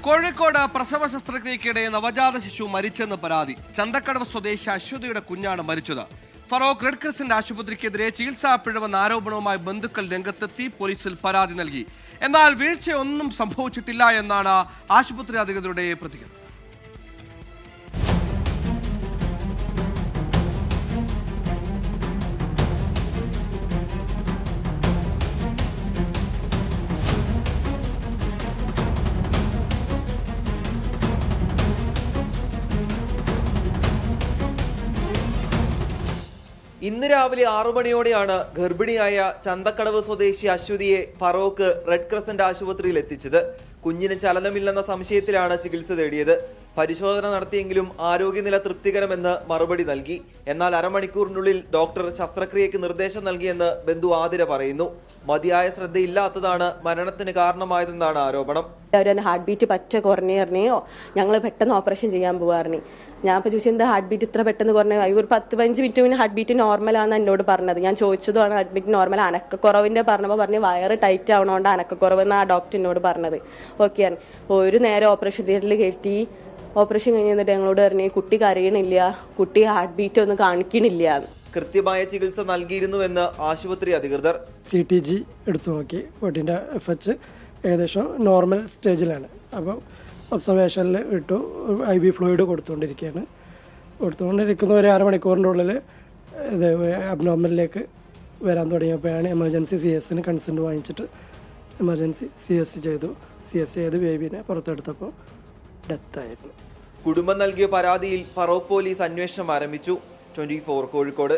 കോഴിക്കോട് പ്രസവ ശസ്ത്രക്രിയക്കിടെ നവജാത ശിശു മരിച്ചെന്ന് പരാതി. ചന്തക്കടവ് സ്വദേശി അശ്വതിയുടെ കുഞ്ഞാണ് മരിച്ചത്. ഫറോക്ക് റെഡ് ക്രിസന്റ് ആശുപത്രിക്കെതിരെ ചികിത്സാ പിഴവെന്ന ആരോപണവുമായി ബന്ധുക്കൾ രംഗത്തെത്തി പോലീസിൽ പരാതി നൽകി. എന്നാൽ വീഴ്ചയൊന്നും സംഭവിച്ചിട്ടില്ല എന്നാണ് ആശുപത്രി അധികൃതരുടെ പ്രതികരണം. ഇന്ന് രാവിലെ 6 മണിയോടെയാണ് ഗർഭിണിയായ ചന്തക്കടവ് സ്വദേശി അശ്വതിയെ ഫറോക്ക് റെഡ് ക്രസന്റ് ആശുപത്രിയിൽ എത്തിച്ചത്. കുഞ്ഞിന് ചലനമില്ലെന്ന സംശയത്തിലാണ് ചികിത്സ തേടിയത്. പരിശോധന നടത്തിയെങ്കിലും ആരോഗ്യനില തൃപ്തികരമെന്ന് മറുപടി നൽകി. എന്നാൽ അരമണിക്കൂറിനുള്ളിൽ ഡോക്ടർ ശസ്ത്രക്രിയയ്ക്ക് നിർദ്ദേശം നൽകിയെന്ന് ബന്ധു ആതിര പറയുന്നു. മതിയായ ശ്രദ്ധയില്ലാത്തതാണ് മരണത്തിന് കാരണമായതെന്നാണ് ആരോപണം. ഹാർട്ട് ബീറ്റ് പറ്റ കുറഞ്ഞോ, ഞങ്ങൾ പെട്ടെന്ന് ഓപ്പറേഷൻ ചെയ്യാൻ പോവാറിന്. ഞാൻ ഇപ്പോൾ ചോദിച്ചത് എന്താ ഹാർട്ട് ബീറ്റ് ഇത്ര പെട്ടെന്ന് കുറഞ്ഞ, ഒരു 10-15 മിനിറ്റ് മുന്നേ ഹാർട്ട് ബീറ്റ് നോർമലാണെന്ന് എന്നോട് പറഞ്ഞത്. ഞാൻ ചോദിച്ചതാണ് ഹാർട്ട് ബീറ്റ് നോർമൽ, അനക്കക്കുറവിൻ്റെ പറഞ്ഞപ്പോൾ പറഞ്ഞ് വയറ് ടൈറ്റ് ആവണോണ്ട് അനക്കക്കുറവെന്ന് ആ ഡോക്ടർ എന്നോട് പറഞ്ഞത്. ഓക്കെയാണ്. ഒരു നേരം ഓപ്പറേഷൻ തിയേറ്ററിൽ കയറ്റി ഓപ്പറേഷൻ കഴിഞ്ഞിട്ട് ഞങ്ങളോട് പറഞ്ഞു കുട്ടി കരയണില്ല, കുട്ടി ഹാർട്ട് ബീറ്റ് ഒന്നും കാണിക്കണില്ല. കൃത്യമായ ചികിത്സ നൽകിയിരുന്നുവെന്ന് ആശുപത്രി അധികൃതർ. CTG എടുത്തു നോക്കി, കുട്ടീൻ്റെ FH ഏകദേശം നോർമൽ സ്റ്റേജിലാണ്. അപ്പോൾ ഒബ്സർവേഷനിൽ ഇട്ടു, IV ഫ്ലൂയിഡ് കൊടുത്തുകൊണ്ടിരിക്കുന്ന ഒരു അരമണിക്കൂറിൻ്റെ ഉള്ളിൽ ഇത് അബ്നോർമലിലേക്ക് വരാൻ തുടങ്ങിയപ്പോഴാണ് എമർജൻസി CS കൺസെൻറ്റ് വാങ്ങിച്ചിട്ട് എമർജൻസി CS ചെയ്ത് ബേബീനെ പുറത്തെടുത്തപ്പോൾ ഡെത്തായിരുന്നു. കുടുംബം നൽകിയ പരാതിയിൽ ഫറോക്ക് പോലീസ് അന്വേഷണം ആരംഭിച്ചു. 24 കോഴിക്കോട്.